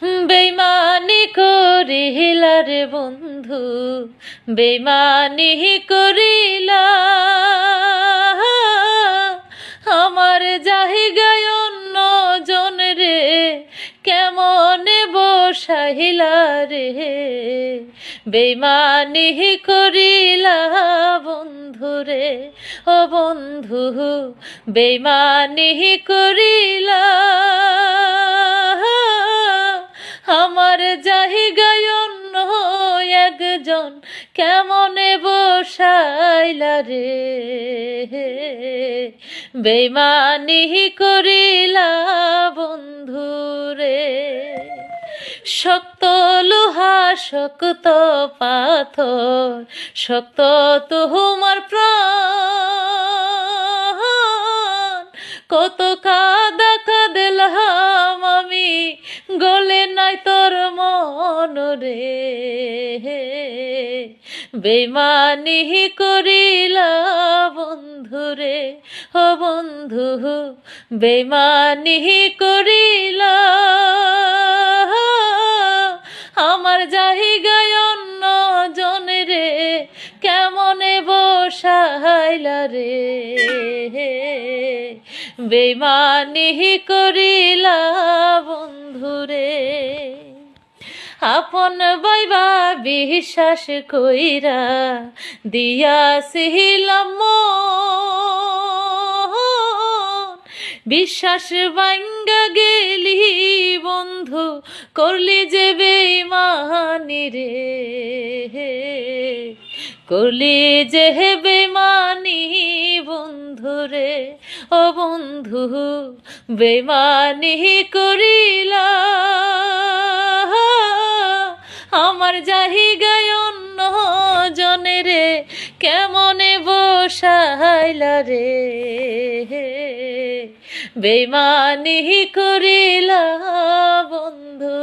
বেইমানি করিলা রে বন্ধু, বেইমানি করিলা, আমার জায়গায় অন্য জন রে কেমনে বসাইলা রে। বেইমানি করিলা বন্ধু রে, ও বন্ধু বেইমানি করিলা, আমার জায়গায় অন্য একজন কেমনে বসাইলা রে। বেইমানি করিলা বন্ধু রে। শক্ত লোহা শক্ত পাথর, শক্ত তোমার প্রাণ, কত কাদা কাঁদলাম আমি, গলে নাই তোর মন রে। বেইমানি করিলা বন্ধু রে, ও বন্ধু বেইমানি করিলা, আমার জায়গায় অন্য জন রে কেমনে বসাইলা রে। বেইমানি করিলা বন্ধু রে। আপন বাইবা বিশ্বাস কইরা দিয়াছিলাম মন, বিশ্বাস ভাঙ্গা গেলি বন্ধু, করলি যে বেইমানি রে। করলি যে বেইমানি বন্ধু রে, ও বন্ধু বেইমানি করিলা, আমার জায়গায় অন্য জনে রে কেমনে বসাইলা রে। বেইমানি করিলা বন্ধু